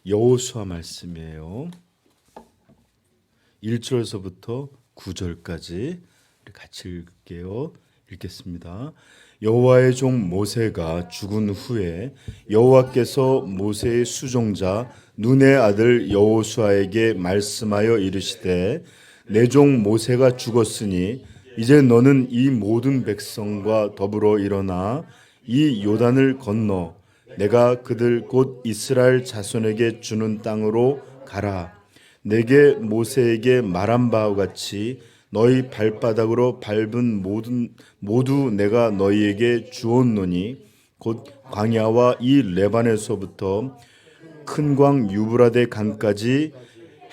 여호수아 말씀이에요. 1절에서부터 9절까지 같이 읽을게요. 읽겠습니다. 여호와의 종 모세가 죽은 후에 여호와께서 모세의 수종자 눈의 아들 여호수아에게 말씀하여 이르시되 내 종 모세가 죽었으니 이제 너는 이 모든 백성과 더불어 일어나 이 요단을 건너 내가 그들 곧 이스라엘 자손에게 주는 땅으로 가라. 내게 모세에게 말한 바와 같이 너희 발바닥으로 밟은 모두 내가 너희에게 주었노니 곧 광야와 이 레바논에서부터 큰 광 유브라데 강까지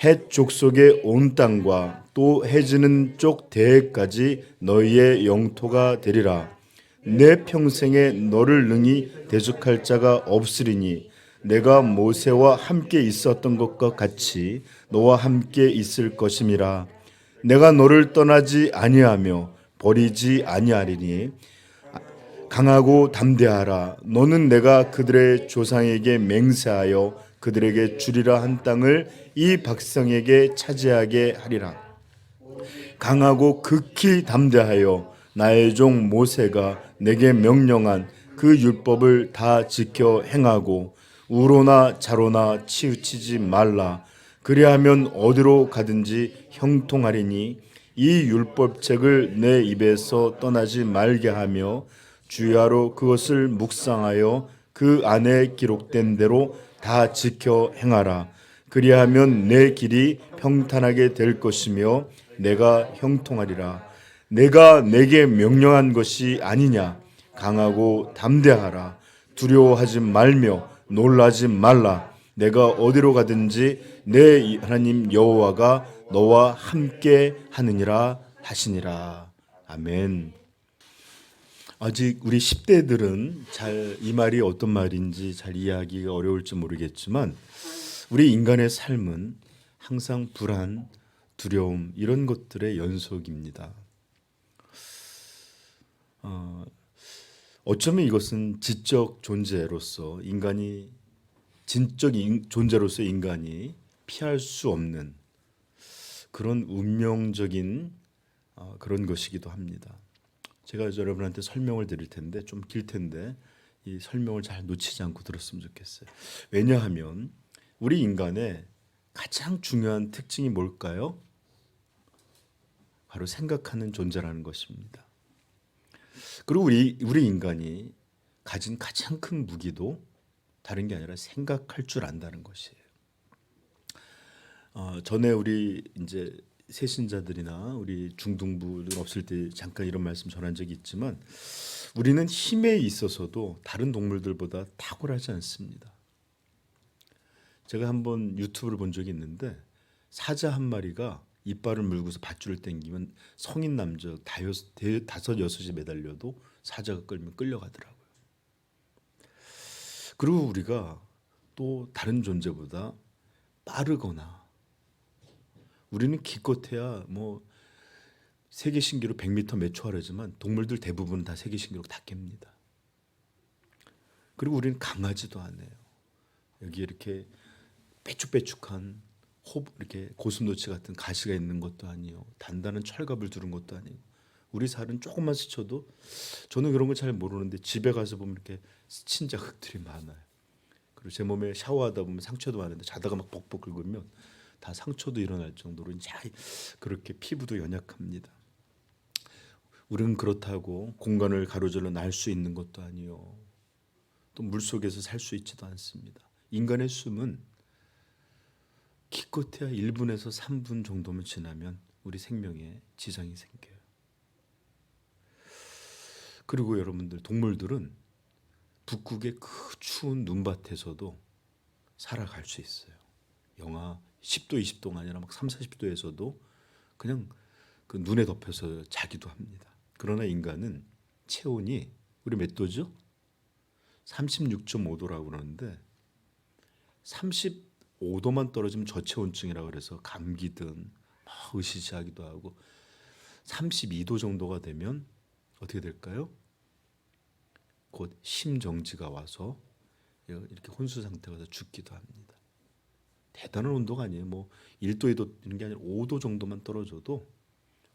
헷 족속의 온 땅과 또 해지는 쪽 대해까지 너희의 영토가 되리라. 내 평생에 너를 능히 대적할 자가 없으리니 내가 모세와 함께 있었던 것과 같이 너와 함께 있을 것임이라. 내가 너를 떠나지 아니하며 버리지 아니하리니 강하고 담대하라. 너는 내가 그들의 조상에게 맹세하여 그들에게 주리라 한 땅을 이 백성에게 차지하게 하리라. 강하고 극히 담대하여 나의 종 모세가 내게 명령한 그 율법을 다 지켜 행하고 우로나 자로나 치우치지 말라. 그리하면 어디로 가든지 형통하리니 이 율법책을 내 입에서 떠나지 말게 하며 주야로 그것을 묵상하여 그 안에 기록된 대로 다 지켜 행하라. 그리하면 내 길이 평탄하게 될 것이며 내가 형통하리라. 내가 내게 명령한 것이 아니냐. 강하고 담대하라. 두려워하지 말며 놀라지 말라. 내가 어디로 가든지 내 하나님 여호와가 너와 함께 하느니라 하시니라. 아멘. 아직 우리 10대들은 잘 이 말이 어떤 말인지 잘 이해하기가 어려울지 모르겠지만 우리 인간의 삶은 항상 불안, 두려움 이런 것들의 연속입니다. 어쩌면 이것은 지적 존재로서 인간이 진적 존재로서 인간이 피할 수 없는 그런 운명적인 그런 것이기도 합니다. 제가 여러분한테 설명을 드릴 텐데 좀 길 텐데 이 설명을 잘 놓치지 않고 들었으면 좋겠어요. 왜냐하면 우리 인간의 가장 중요한 특징이 뭘까요? 바로 생각하는 존재라는 것입니다. 그리고 우리 인간이 가진 가장 큰 무기도 다른 게 아니라 생각할 줄 안다는 것이에요. 전에 우리 이제 새신자들이나 우리 중등부들 없을 때 잠깐 이런 말씀 전한 적이 있지만 우리는 힘에 있어서도 다른 동물들보다 탁월하지 않습니다. 제가 한번 유튜브를 본 적이 있는데 사자 한 마리가 이빨을 물고서 밧줄을 당기면 성인 남자 다섯 여섯이 매달려도 사자가 끌면 끌려가더라고요. 그리고 우리가 또 다른 존재보다 빠르거나 우리는 기껏해야 뭐 세계 신기록 100m 몇 초 하려지만 동물들 대부분 다 세계 신기록 다 깹니다. 그리고 우리는 강하지도 않아요. 여기 이렇게 빼쭉빼쭉한 이렇게 고슴도치 같은 가시가 있는 것도 아니에요. 단단한 철갑을 두른 것도 아니에요. 우리 살은 조금만 스쳐도 저는 그런 거 잘 모르는데 집에 가서 보면 이렇게 스친 자국들이 많아요. 그리고 제 몸에 샤워하다 보면 상처도 많은데 자다가 막 벅벅 긁으면 다 상처도 일어날 정도로 그렇게 피부도 연약합니다. 우리는 그렇다고 공간을 가로질러 날 수 있는 것도 아니요. 또 물속에서 살 수 있지도 않습니다. 인간의 숨은 기껏해야 1분에서 3분 정도만 지나면 우리 생명에 지장이 생겨요. 그리고 여러분들 동물들은 북극의 그 추운 눈밭에서도 살아갈 수 있어요. 영하 10도 20도가 아니라 막 3, 40도에서도 그냥 그 눈에 덮여서 자기도 합니다. 그러나 인간은 체온이 우리 몇 도죠? 36.5도라고 그러는데 35도만 떨어지면 저체온증이라고 그래서 감기든 으시시하기도 하고 32도 정도가 되면 어떻게 될까요? 곧 심정지가 와서 이렇게 혼수 상태가 돼서 죽기도 합니다. 대단한 온도가 아니에요. 뭐 1도, 2도 이런 게 아니라 5도 정도만 떨어져도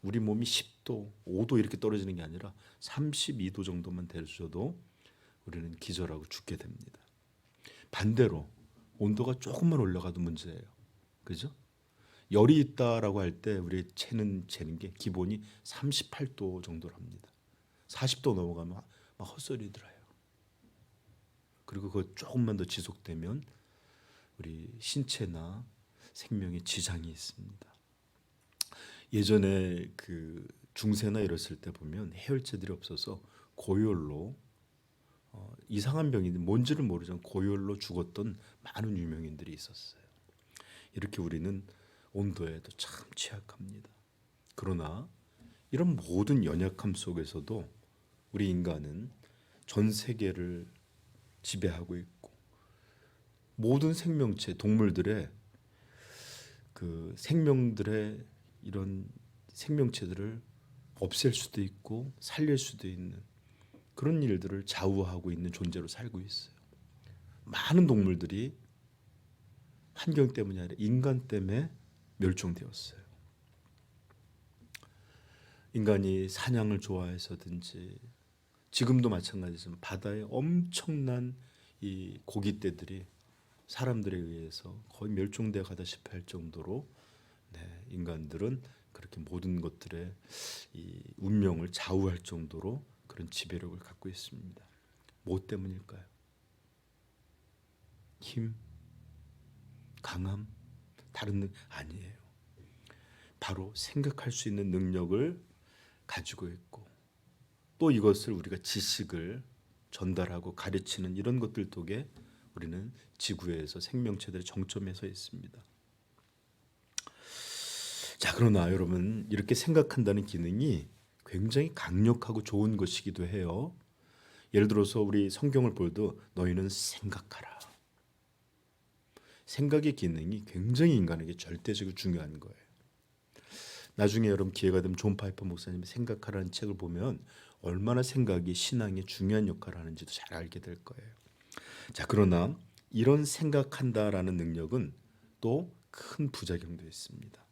우리 몸이 10도, 5도 이렇게 떨어지는 게 아니라 32도 정도만 되셔도 우리는 기절하고 죽게 됩니다. 반대로 온도가 조금만 올라가도 문제예요. 그죠? 열이 있다라고 할 때 우리 재는 게 기본이 38도 정도랍니다. 40도 넘어가면 막 헛소리 들어요. 그리고 그거 조금만 더 지속되면 우리 신체나 생명에 지장이 있습니다. 예전에 그 중세나 이랬을 때 보면 해열제들이 없어서 고열로 이상한 병이 뭔지를 모르지만 고열로 죽었던 많은 유명인들이 있었어요. 이렇게 우리는 온도에도 참 취약합니다. 그러나 이런 모든 연약함 속에서도 우리 인간은 전 세계를 지배하고 있고 모든 생명체, 동물들의 그 생명들의 이런 생명체들을 없앨 수도 있고 살릴 수도 있는 그런 일들을 좌우하고 있는 존재로 살고 있어요. 많은 동물들이 환경 때문이 아니라 인간 때문에 멸종되었어요. 인간이 사냥을 좋아해서든지 지금도 마찬가지지만 바다에 엄청난 이 고깃대들이 사람들에 의해서 거의 멸종되어 가다시피 할 정도로 인간들은 그렇게 모든 것들의 이 운명을 좌우할 정도로 그런 지배력을 갖고 있습니다. 뭐 때문일까요? 힘, 강함, 다른 아니에요. 바로 생각할 수 있는 능력을 가지고 있고 또 이것을 우리가 지식을 전달하고 가르치는 이런 것들 덕에 우리는 지구에서 생명체들의 정점에 서 있습니다. 자, 그러나 여러분 이렇게 생각한다는 기능이 굉장히 강력하고 좋은 것이기도 해요. 예를 들어서 우리 성경을 볼도 너희는 생각하라. 생각의 기능이 굉장히 인간에게 절대적으로 중요한 거예요. 나중에 여러분 기회가 되면 존 파이퍼 목사님의 생각하라는 책을 보면 얼마나 생각이 신앙에 중요한 역할을 하는지도 잘 알게 될 거예요. 자, 그러나 이런 생각한다라는 능력은 또 큰 부작용도 있습니다.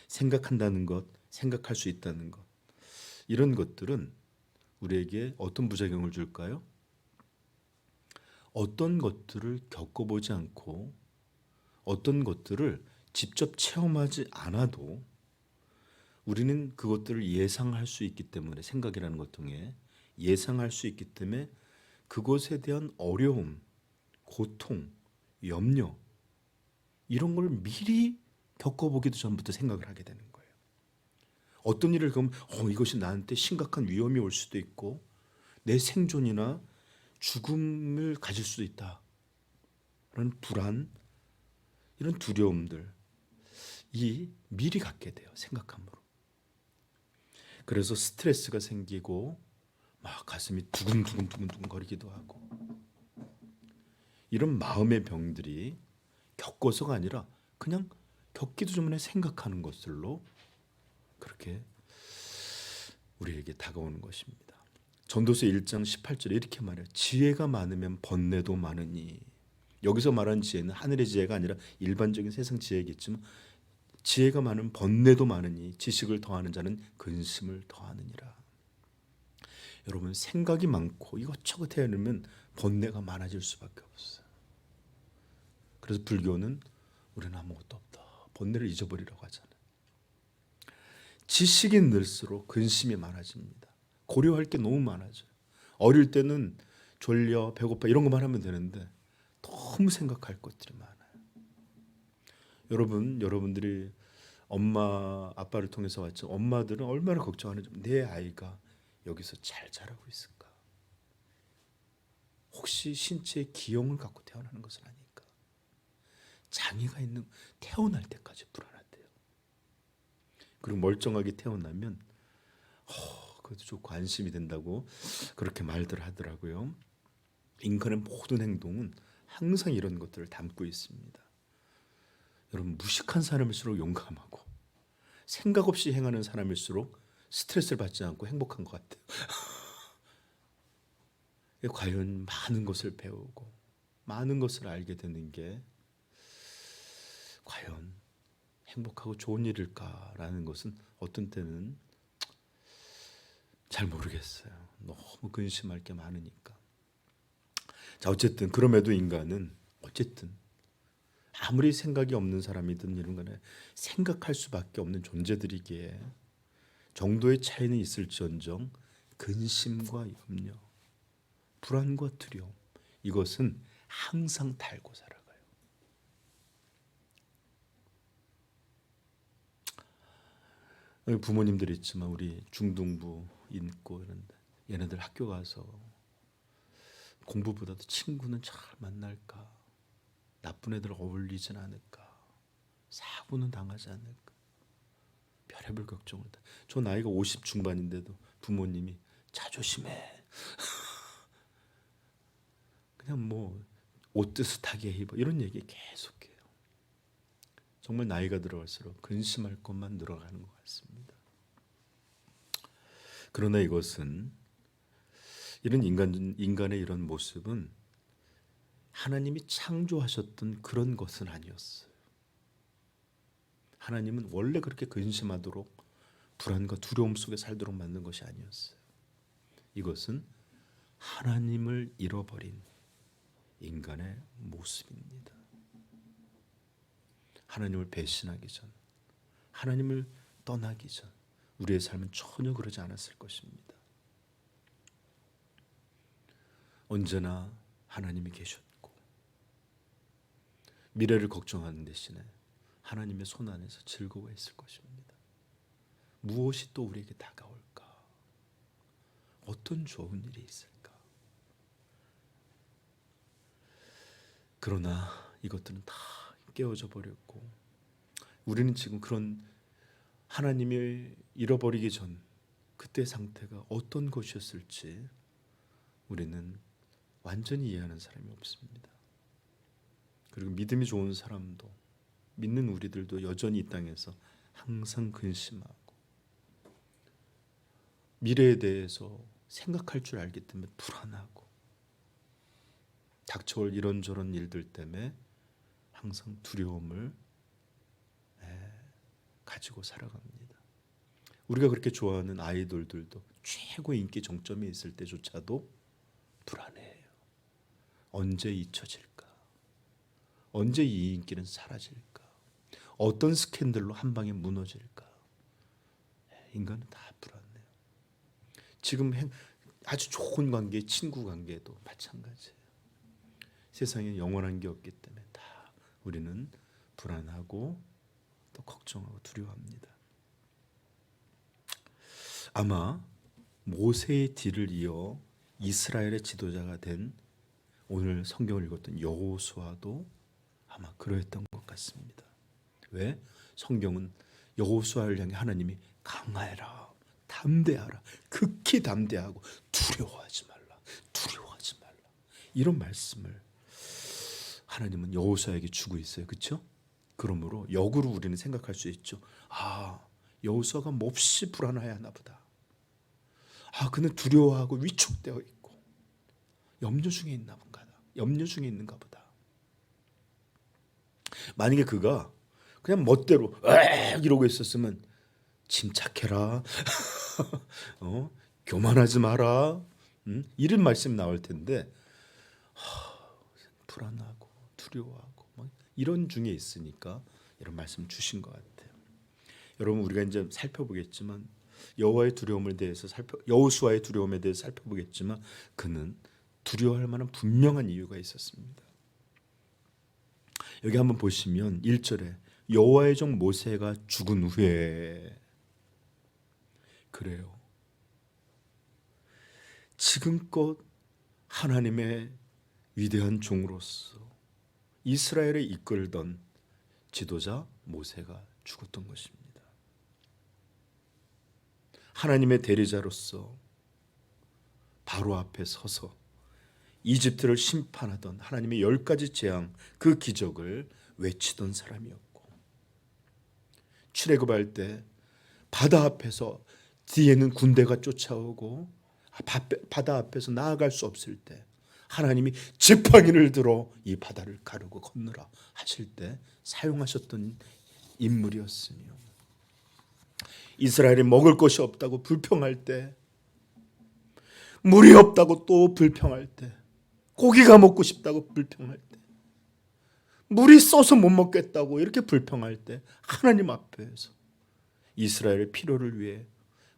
생각한다는 것, 생각할 수 있다는 것, 이런 것들은 우리에게 어떤 부작용을 줄까요? 어떤 것들을 겪어보지 않고 어떤 것들을 직접 체험하지 않아도 우리는 그것들을 예상할 수 있기 때문에 생각이라는 것 통해 예상할 수 있기 때문에 그것에 대한 어려움, 고통, 염려 이런 걸 미리 겪어보기도 전부터 생각을 하게 되는 거예요. 어떤 일을 겪으면 이것이 나한테 심각한 위험이 올 수도 있고 내 생존이나 죽음을 가질 수도 있다. 라는 불안, 이런 두려움들 이 미리 갖게 돼요. 생각함으로. 그래서 스트레스가 생기고 막 가슴이 두근두근 거리기도 하고 이런 마음의 병들이 겪어서가 아니라 그냥 겪기도 전에 생각하는 것들로 그렇게 우리에게 다가오는 것입니다. 전도서 1장 18절에 이렇게 말해요. 지혜가 많으면 번뇌도 많으니. 여기서 말하는 지혜는 하늘의 지혜가 아니라 일반적인 세상 지혜겠지만 지혜가 많은 번뇌도 많으니 지식을 더하는 자는 근심을 더하느니라. 여러분 생각이 많고 이것저것 해놓으면 번뇌가 많아질 수밖에 없어요. 그래서 불교는 우리는 아무것도 없다. 번뇌를 잊어버리라고 하잖아요. 지식이 늘수록 근심이 많아집니다. 고려할 게 너무 많아져요. 어릴 때는 졸려, 배고파 이런 것만 하면 되는데 너무 생각할 것들이 많아요. 여러분들이 엄마, 아빠를 통해서 왔죠. 엄마들은 얼마나 걱정하는지 내 아이가 여기서 잘 자라고 있을까? 혹시 신체에 기형을 갖고 태어나는 것은 아닐까? 장애가 있는 태어날 때까지 불안하대요. 그리고 멀쩡하게 태어나면 그것도 좋고 안심이 된다고 그렇게 말들 하더라고요. 인간의 모든 행동은 항상 이런 것들을 담고 있습니다. 여러분 무식한 사람일수록 용감하고 생각 없이 행하는 사람일수록 스트레스를 받지 않고 행복한 것 같아요. 과연 많은 것을 배우고 많은 것을 알게 되는 게 과연 행복하고 좋은 일일까라는 것은 어떤 때는 잘 모르겠어요. 너무 근심할 게 많으니까. 자, 어쨌든 그럼에도 인간은 어쨌든 아무리 생각이 없는 사람이든 이런 거는 생각할 수밖에 없는 존재들이기에 정도의 차이는 있을지언정 근심과 염려, 불안과 두려움, 이것은 항상 달고 살아가요. 여기 부모님들 있지만 우리 중등부 있고 이런데 얘네들 학교 가서 공부보다도 친구는 잘 만날까, 나쁜 애들 어울리진 않을까, 사고는 당하지 않을까, 별의별 걱정을 다. 저 나이가 50 중반인데도 부모님이 자조심해. 그냥 뭐 옷 뜨뜻하게 입어 이런 얘기 계속해요. 정말 나이가 들어갈수록 근심할 것만 늘어가는 것 같습니다. 그러나 이것은 이런 인간의 이런 모습은 하나님이 창조하셨던 그런 것은 아니었어요. 하나님은 원래 그렇게 근심하도록 불안과 두려움 속에 살도록 만든 것이 아니었어요. 이것은 하나님을 잃어버린 인간의 모습입니다. 하나님을 배신하기 전, 하나님을 떠나기 전 우리의 삶은 전혀 그러지 않았을 것입니다. 언제나 하나님이 계셨고 미래를 걱정하는 대신에 하나님의 손 안에서 즐거워했을 것입니다. 무엇이 또 우리에게 다가올까? 어떤 좋은 일이 있을까? 그러나 이것들은 다 깨어져 버렸고 우리는 지금 그런 하나님을 잃어버리기 전 그때 상태가 어떤 것이었을지 우리는 완전히 이해하는 사람이 없습니다. 그리고 믿음이 좋은 사람도 믿는 우리들도 여전히 이 땅에서 항상 근심하고 미래에 대해서 생각할 줄 알기 때문에 불안하고 닥쳐올 이런저런 일들 때문에 항상 두려움을 가지고 살아갑니다. 우리가 그렇게 좋아하는 아이돌들도 최고 인기 정점에 있을 때조차도 불안해요. 언제 잊혀질까? 언제 이 인기는 사라질까? 어떤 스캔들로 한 방에 무너질까? 인간은 다 불안해요. 지금 아주 좋은 관계, 친구 관계도 마찬가지예요. 세상에 영원한 게 없기 때문에 다 우리는 불안하고 또 걱정하고 두려워합니다. 아마 모세의 뒤를 이어 이스라엘의 지도자가 된 오늘 성경을 읽었던 여호수아도 아마 그러했던 것 같습니다. 왜? 성경은 여호수아를 향해 하나님이 강하여라, 담대하라, 극히 담대하고 두려워하지 말라, 두려워하지 말라 이런 말씀을 하나님은 여호수아에게 주고 있어요. 그렇죠? 그러므로 역으로 우리는 생각할 수 있죠. 아, 여호수아가 몹시 불안해하나 보다. 아, 그는 두려워하고 위축되어 있고 염려 중에 있나 보다. 염려 중에 있는가 보다. 만약에 그가 그냥 멋대로 이러고 있었으면 침착해라, 교만하지 마라, 이런 말씀이 나올 텐데 불안하고 두려워하고 이런 중에 있으니까 이런 말씀 주신 것 같아요. 여러분 우리가 이제 살펴보겠지만 여호수아의 두려움에 대해서 살펴보겠지만 그는 두려워할 만한 분명한 이유가 있었습니다. 여기 한번 보시면 1절에 여호와의 종 모세가 죽은 후에 그래요. 지금껏 하나님의 위대한 종으로서 이스라엘을 이끌던 지도자 모세가 죽었던 것입니다. 하나님의 대리자로서 바로 앞에 서서 이집트를 심판하던 하나님의 10가지 재앙 그 기적을 외치던 사람이었고 출애굽할 때 바다 앞에서 뒤에는 군대가 쫓아오고 바다 앞에서 나아갈 수 없을 때 하나님이 지팡이를 들어 이 바다를 가르고 건너라 하실 때 사용하셨던 인물이었으며, 이스라엘이 먹을 것이 없다고 불평할 때, 물이 없다고 또 불평할 때, 고기가 먹고 싶다고 불평할 때, 물이 써서 못 먹겠다고 이렇게 불평할 때 하나님 앞에서 이스라엘의 필요를 위해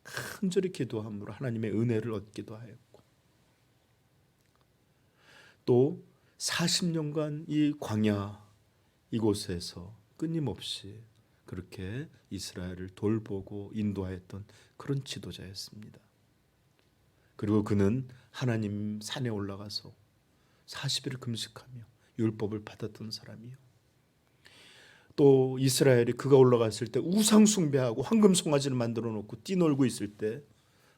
간절히 기도함으로 하나님의 은혜를 얻기도 하였고, 또 40년간 이 광야 이곳에서 끊임없이 그렇게 이스라엘을 돌보고 인도하였던 그런 지도자였습니다. 그리고 그는 하나님 산에 올라가서 40일을 금식하며 율법을 받았던 사람이요, 또 이스라엘이 그가 올라갔을 때 우상 숭배하고 황금 송아지를 만들어 놓고 뛰놀고 있을 때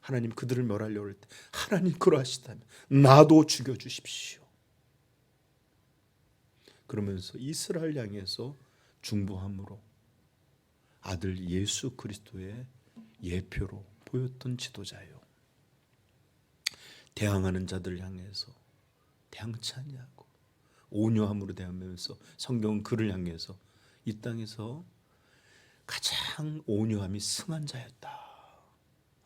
하나님 그들을 멸하려고 할 때 하나님 그러하시다면 나도 죽여주십시오 그러면서 이스라엘 향해서 중보함으로 아들 예수 그리스도의 예표로 보였던 지도자예요. 대항하는 자들 향해서 대항치 아니하고 온유함으로 대하면서 성경은 그를 향해서 이 땅에서 가장 온유함이 승한 자였다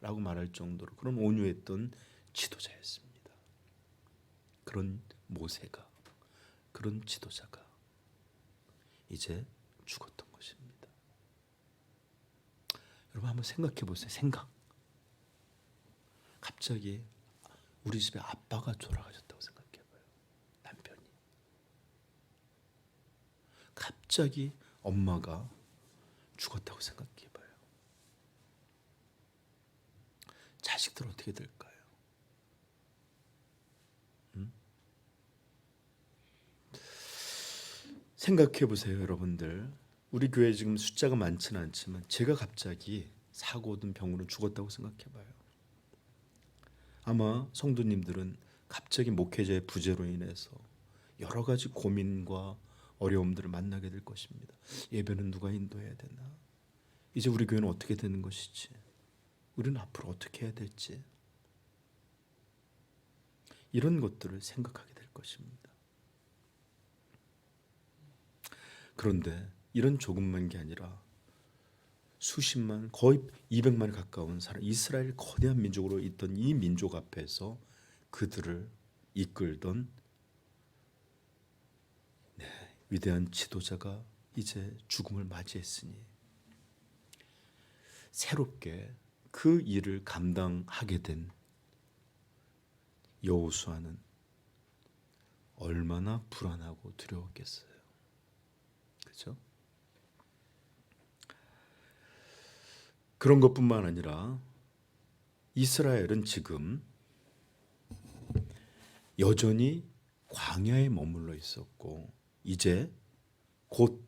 라고 말할 정도로 그런 온유했던 지도자였습니다. 그런 모세가, 그런 지도자가 이제 죽었던 것입니다. 여러분 한번 생각해 보세요. 갑자기 우리 집에 아빠가 돌아가셨다고 생각해 봐요. 남편이. 갑자기 엄마가 죽었다고 생각해 봐요. 자식들 어떻게 될까요? 생각해 보세요, 여러분들. 우리 교회 지금 숫자가 많지는 않지만 제가 갑자기 사고든 병으로 죽었다고 생각해 봐요. 아마 성도님들은 갑자기 목회자의 부재로 인해서 여러 가지 고민과 어려움들을 만나게 될 것입니다. 예배는 누가 인도해야 되나? 이제 우리 교회는 어떻게 되는 것이지? 우리는 앞으로 어떻게 해야 될지? 이런 것들을 생각하게 될 것입니다. 그런데 이런 조금만 게 아니라 수십만, 거의 200만에 가까운 사람, 이스라엘 거대한 민족으로 있던 이 민족 앞에서 그들을 이끌던 위대한 지도자가 이제 죽음을 맞이했으니 새롭게 그 일을 감당하게 된 여호수아는 얼마나 불안하고 두려웠겠어요. 그렇죠? 그런 것뿐만 아니라 이스라엘은 지금 여전히 광야에 머물러 있었고 이제 곧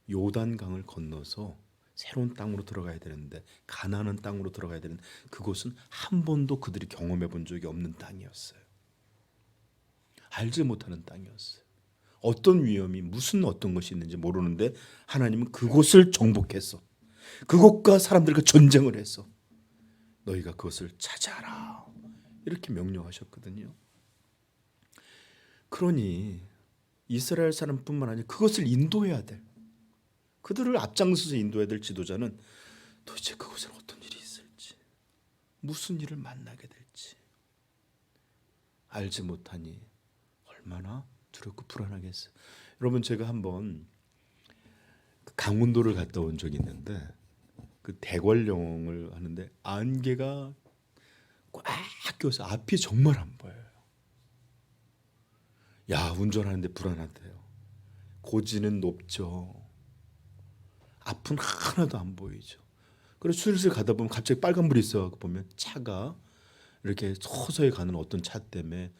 요단강을 건너서 새로운 땅으로 들어가야 되는데, 가나안 땅으로 들어가야 되는데 그곳은 한 번도 그들이 경험해 본 적이 없는 땅이었어요. 알지 못하는 땅이었어요. 어떤 위험이 무슨 어떤 것이 있는지 모르는데 하나님은 그곳을 정복해서 그곳과 사람들과 전쟁을 해서 너희가 그것을 차지하라 이렇게 명령하셨거든요. 그러니 이스라엘 사람뿐만 아니라 그것을 인도해야 될, 그들을 앞장서서 인도해야 될 지도자는 도대체 그곳에 어떤 일이 있을지, 무슨 일을 만나게 될지 알지 못하니 얼마나 두렵고 불안하겠어요. 여러분, 제가 한번 강원도를 갔다 온 적이 있는데 그 대관령을 하는데 안개가 꽉 껴서 앞이 정말 안 보여요. 야, 운전하는데 불안하대요. 고지는 높죠. 앞은 하나도 안 보이죠. 그래서 슬슬 가다 보면 갑자기 빨간불이 있어 보면 차가 이렇게 서서히 가는 어떤 차 때문에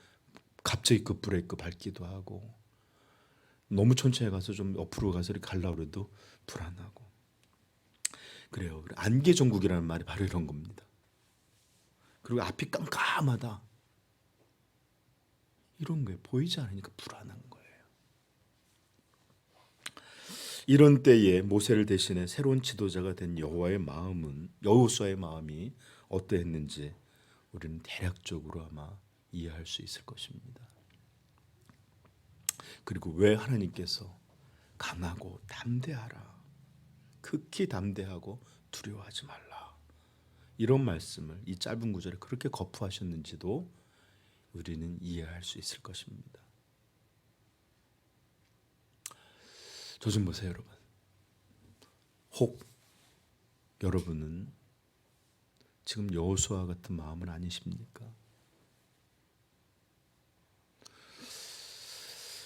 갑자기 그 브레이크 밟기도 하고, 너무 천천히 가서 좀 옆으로 가서 이렇게 가려고 해도 불안하고 그래요. 안개 전국이라는 말이 바로 이런 겁니다. 그리고 앞이 깜깜하다, 이런 거예요. 보이지 않으니까 불안한 거예요. 이런 때에 모세를 대신해 새로운 지도자가 된 여호수아의 마음이 어떠했는지 우리는 대략적으로 아마 이해할 수 있을 것입니다. 그리고 왜 하나님께서 강하고 담대하라, 극히 담대하고 두려워하지 말라, 이런 말씀을 이 짧은 구절에 그렇게 거푸하셨는지도 우리는 이해할 수 있을 것입니다. 저 좀 보세요, 여러분. 혹 여러분은 지금 여호수아 같은 마음은 아니십니까?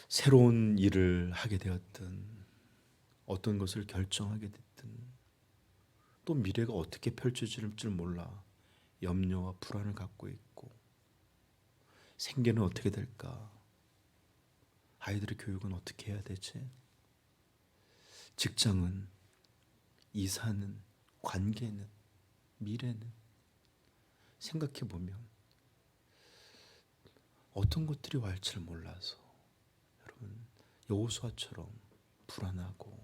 새로운 일을 하게 되었든 어떤 것을 결정하게 됐든 또 미래가 어떻게 펼쳐질 줄 몰라 염려와 불안을 갖고 있고, 생계는 어떻게 될까? 아이들의 교육은 어떻게 해야 되지? 직장은, 이사는, 관계는, 미래는, 생각해 보면 어떤 것들이 왔지를 몰라서 여러분 여호수아처럼 불안하고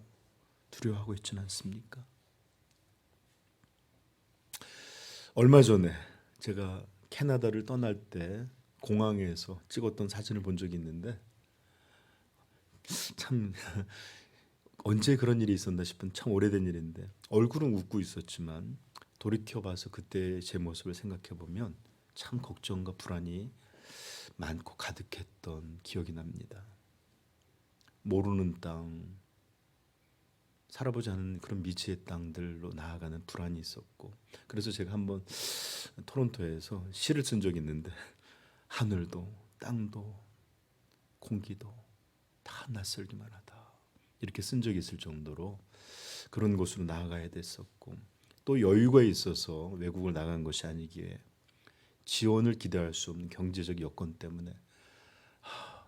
두려워하고 있지는 않습니까? 얼마 전에 제가 캐나다를 떠날 때 공항에서 찍었던 사진을 본 적이 있는데, 참 언제 그런 일이 있었나 싶은 참 오래된 일인데, 얼굴은 웃고 있었지만 돌이켜봐서 그때 제 모습을 생각해보면 참 걱정과 불안이 많고 가득했던 기억이 납니다. 모르는 땅, 살아보지 않은 그런 미지의 땅들로 나아가는 불안이 있었고, 그래서 제가 한번 토론토에서 시를 쓴 적이 있는데, 하늘도 땅도 공기도 다 낯설기만 하다, 이렇게 쓴 적이 있을 정도로 그런 곳으로 나아가야 됐었고, 또 여유가 있어서 외국을 나간 것이 아니기에 지원을 기대할 수 없는 경제적 여건 때문에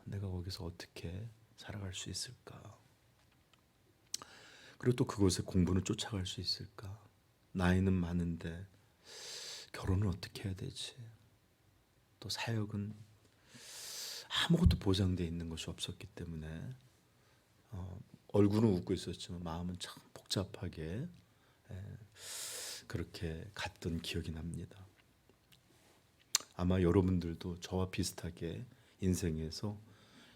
내가 거기서 어떻게 살아갈 수 있을까? 그리고 또 그곳에 공부는 쫓아갈 수 있을까? 나이는 많은데 결혼은 어떻게 해야 되지? 또 사역은 아무것도 보장되어 있는 것이 없었기 때문에 얼굴은 웃고 있었지만 마음은 참 복잡하게 그렇게 갔던 기억이 납니다. 아마 여러분들도 저와 비슷하게 인생에서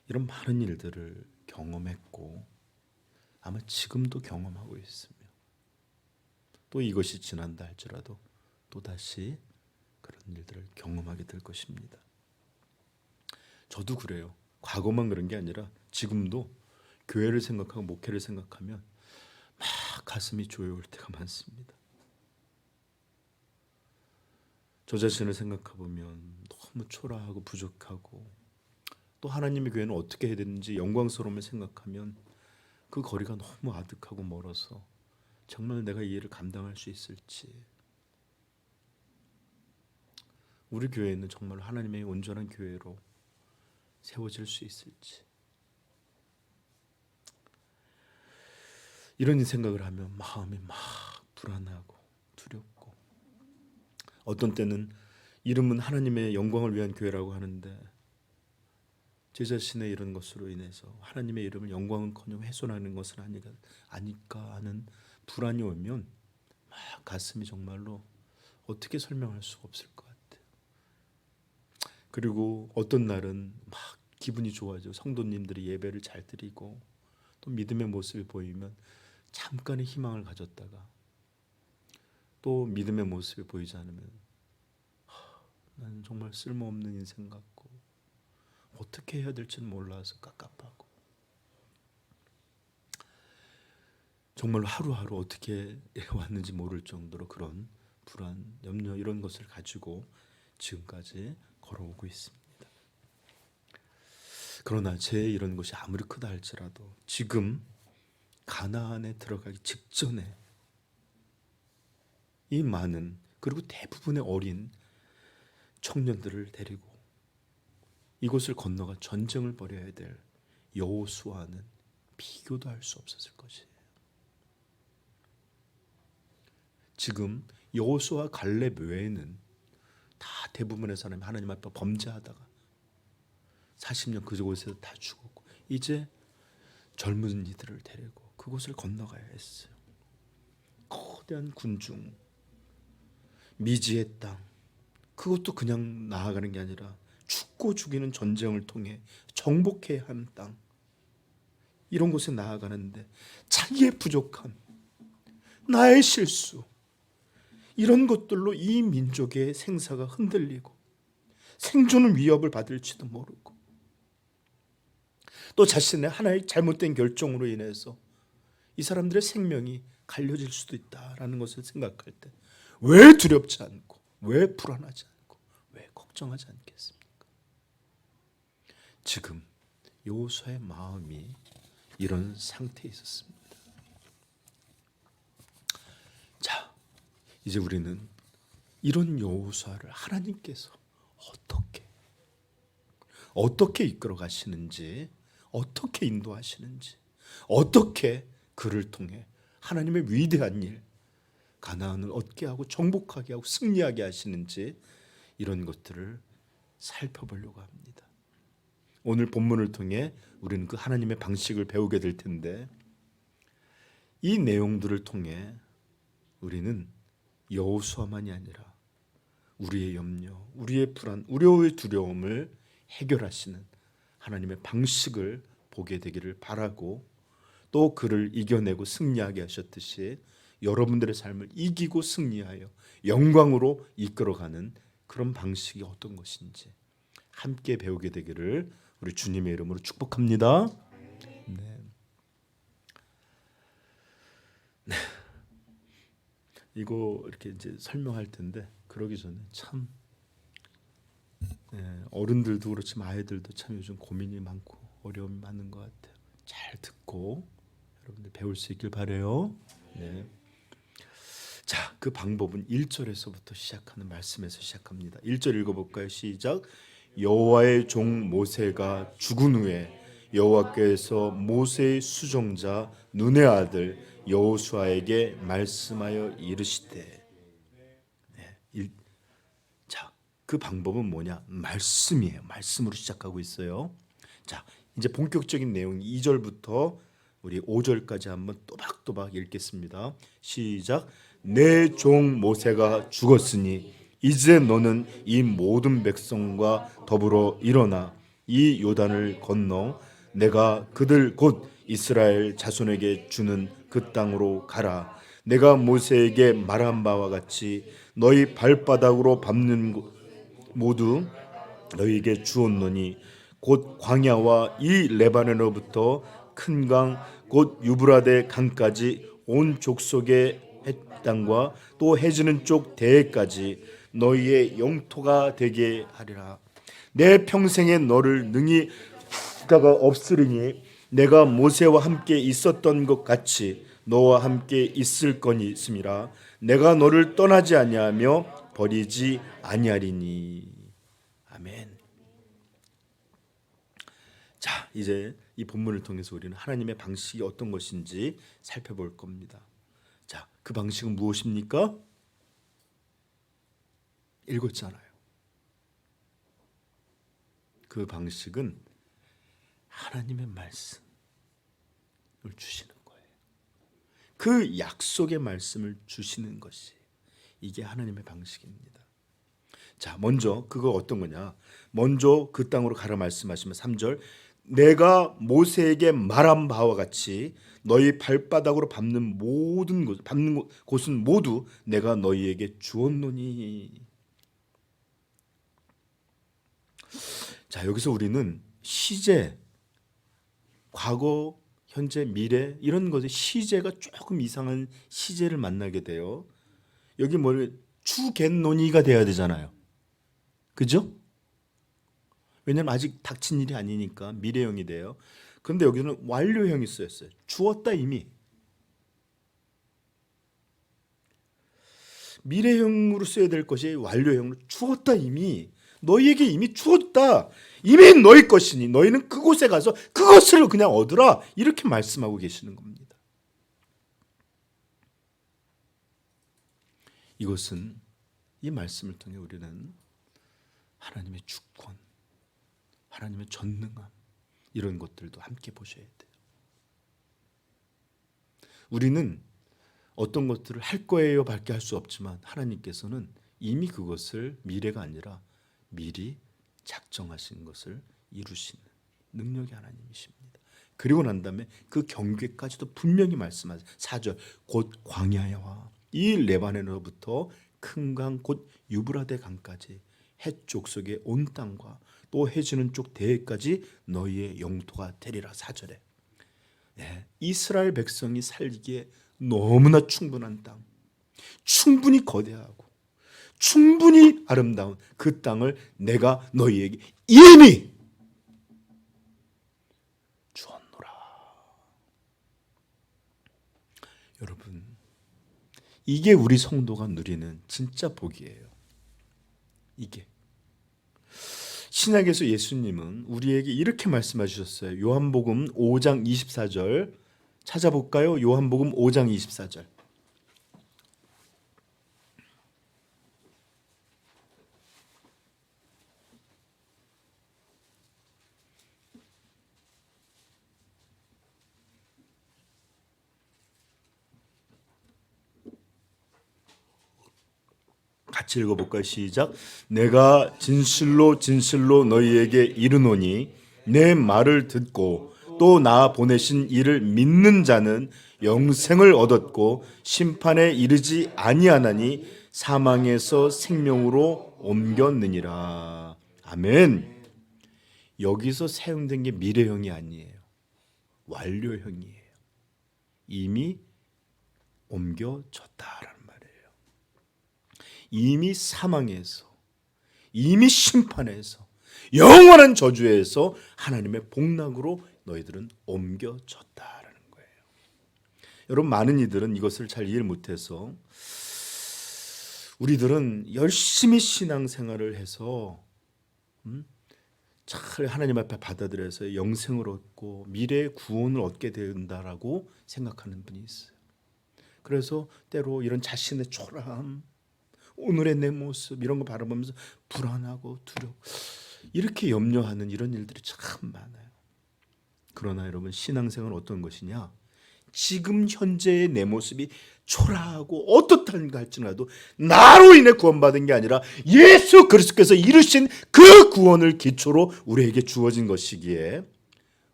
이런 많은 일들을 경험했고 아마 지금도 경험하고 있으며, 또 이것이 지난다 할지라도 또다시 그런 일들을 경험하게 될 것입니다. 저도 그래요. 과거만 그런 게 아니라 지금도 교회를 생각하고 목회를 생각하면 막 가슴이 조여올 때가 많습니다. 저 자신을 생각해보면 너무 초라하고 부족하고, 또 하나님의 교회는 어떻게 해야 되는지 영광스러움을 생각하면 그 거리가 너무 아득하고 멀어서 정말 내가 이 일을 감당할 수 있을지, 우리 교회는 정말 하나님의 온전한 교회로 세워질 수 있을지, 이런 생각을 하면 마음이 막 불안하고 두렵고, 어떤 때는 이름은 하나님의 영광을 위한 교회라고 하는데 제 자신의 이런 것으로 인해서 하나님의 이름을 영광은커녕 훼손하는 것은 아닐까 하는 불안이 오면 막 가슴이 정말로 어떻게 설명할 수가 없을 것 같아요. 그리고 어떤 날은 막 기분이 좋아져 성도님들이 예배를 잘 드리고 또 믿음의 모습이 보이면 잠깐의 희망을 가졌다가 또 믿음의 모습이 보이지 않으면 나는 정말 쓸모없는 인생 같고 어떻게 해야 될지는 몰라서 깝깝하고, 정말 하루하루 어떻게 왔는지 모를 정도로 그런 불안, 염려, 이런 것을 가지고 지금까지 걸어오고 있습니다. 그러나 제 이런 것이 아무리 크다 할지라도 지금 가나안에 들어가기 직전에 이 많은, 그리고 대부분의 어린 청년들을 데리고 이곳을 건너가 전쟁을 벌여야 될 여호수아는 비교도 할 수 없었을 것이에요. 지금 여호수아 갈렙 외에는 다 대부분의 사람이 하나님 앞에 범죄하다가 40년 그곳에서 다 죽었고, 이제 젊은 이들을 데리고 그곳을 건너가야 했어요. 거대한 군중, 미지의 땅, 그것도 그냥 나아가는 게 아니라 죽고 죽이는 전쟁을 통해 정복해야 하는 땅, 이런 곳에 나아가는데 자기의 부족함, 나의 실수, 이런 것들로 이 민족의 생사가 흔들리고 생존은 위협을 받을지도 모르고, 또 자신의 하나의 잘못된 결정으로 인해서 이 사람들의 생명이 갈려질 수도 있다라는 것을 생각할 때 왜 두렵지 않고, 왜 불안하지 않고, 왜 걱정하지 않겠습니까? 지금 여호수아의 마음이 이런 상태에 있었습니다. 자, 이제 우리는 이런 여호수아를 하나님께서 어떻게 이끌어 가시는지, 어떻게 인도하시는지, 어떻게 그를 통해 하나님의 위대한 일, 가나안을 얻게 하고 정복하게 하고 승리하게 하시는지, 이런 것들을 살펴보려고 합니다. 오늘 본문을 통해 우리는 그 하나님의 방식을 배우게 될 텐데, 이 내용들을 통해 우리는 여호수아만이 아니라 우리의 염려, 우리의 불안, 우리의 두려움을 해결하시는 하나님의 방식을 보게 되기를 바라고, 또 그를 이겨내고 승리하게 하셨듯이 여러분들의 삶을 이기고 승리하여 영광으로 이끌어가는 그런 방식이 어떤 것인지 함께 배우게 되기를 우리 주님의 이름으로 축복합니다. 네. 이거 이렇게 이제 설명할 텐데, 그러기 전에 참 어른들도 그렇지만 아이들도 참 요즘 고민이 많고 어려움이 많은 것 같아요. 잘 듣고 여러분들 배울 수 있길 바래요. 네. 자, 그 방법은 1절에서부터 시작하는 말씀에서 시작합니다. 1절 읽어볼까요? 시작. 여호와의 종 모세가 죽은 후에 여호와께서 모세의 수종자 눈의 아들 여호수아에게 말씀하여 이르시되. 자, 그 방법은 뭐냐? 말씀이에요. 말씀으로 시작하고 있어요. 자, 이제 본격적인 내용 2절부터 우리 5절까지 한번 또박또박 읽겠습니다. 시작. 내 종 모세가 죽었으니 이제 너는 이 모든 백성과 더불어 일어나 이 요단을 건너 내가 그들 곧 이스라엘 자손에게 주는 그 땅으로 가라. 내가 모세에게 말한 바와 같이 너희 발바닥으로 밟는 곳 모두 너희에게 주었노니 곧 광야와 이 레바논으로부터 큰 강 곧 유브라데 강까지 온 족속의 땅과 또 해지는 쪽 대해까지 너희의 영토가 되게 하리라. 내 평생에 너를 능히 수가 없으리니 내가 모세와 함께 있었던 것 같이 너와 함께 있을 거니있음이라. 내가 너를 떠나지 아니하며 버리지 아니하리니. 아멘. 자, 이제 이 본문을 통해서 우리는 하나님의 방식이 어떤 것인지 살펴볼 겁니다. 자, 그 방식은 무엇입니까? 읽었잖아요. 그 방식은 하나님의 말씀을 주시는 거예요. 그 약속의 말씀을 주시는 것이 이게 하나님의 방식입니다. 자, 먼저 그거 어떤 거냐? 먼저 그 땅으로 가라 말씀하시면 3절. 내가 모세에게 말한 바와 같이 너희 발바닥으로 밟는 모든 곳, 밟는 곳은 모두 내가 너희에게 주었노니. 자, 여기서 우리는 시제, 과거, 현재, 미래 이런 것의 시제가 조금 이상한 시제를 만나게 돼요. 여기 뭘 주겠노니가 돼야 되잖아요. 그죠? 왜냐하면 아직 닥친 일이 아니니까 미래형이 돼요. 그런데 여기는 완료형이 쓰였어요. 주었다 이미. 미래형으로 써야 될 것이 완료형으로 주었다 이미. 너희에게 이미 주었다. 이미 너희 것이니 너희는 그곳에 가서 그것을 그냥 얻으라. 이렇게 말씀하고 계시는 겁니다. 이것은 이 말씀을 통해 우리는 하나님의 주권, 하나님의 전능함 이런 것들도 함께 보셔야 돼요. 우리는 어떤 것들을 할 거예요 밖에 할 수 없지만 하나님께서는 이미 그것을 미래가 아니라 미리 작정하신 것을 이루시는 능력의 하나님이십니다. 그리고 난 다음에 그 경계까지도 분명히 말씀하세요. 4절 곧 광야와 이 레바논으로부터 큰 강 곧 유브라데 강까지 해쪽 속의 온 땅과 또 해지는 쪽 대해까지 너희의 영토가 되리라. 4절에 이스라엘 백성이 살기에 너무나 충분한 땅, 충분히 거대하고 충분히 아름다운 그 땅을 내가 너희에게 이미 주었노라. 여러분, 이게 우리 성도가 누리는 진짜 복이에요. 이게 신약에서 예수님은 우리에게 이렇게 말씀하셨어요. 요한복음 5장 24절 찾아볼까요? 요한복음 5장 24절. 같이 읽어볼까요? 시작. 내가 진실로 진실로 너희에게 이르노니 내 말을 듣고 또 나 보내신 이를 믿는 자는 영생을 얻었고 심판에 이르지 아니하나니 사망에서 생명으로 옮겼느니라. 아멘. 여기서 사용된 게 미래형이 아니에요. 완료형이에요. 이미 옮겨졌다라는 말이에요. 이미 사망에서, 이미 심판에서, 영원한 저주에서 하나님의 복락으로 너희들은 옮겨졌다라는 거예요. 여러분, 많은 이들은 이것을 잘 이해를 못해서 우리들은 열심히 신앙생활을 해서 잘 하나님 앞에 받아들여서 영생을 얻고 미래의 구원을 얻게 된다라고 생각하는 분이 있어요. 그래서 때로 이런 자신의 초라함, 오늘의 내 모습 이런 거 바라보면서 불안하고 두렵고 이렇게 염려하는 이런 일들이 참 많아요. 그러나 여러분, 신앙생활은 어떤 것이냐? 지금 현재의 내 모습이 초라하고 어떻단가 할지라도 나로 인해 구원받은 게 아니라 예수 그리스도께서 이루신 그 구원을 기초로 우리에게 주어진 것이기에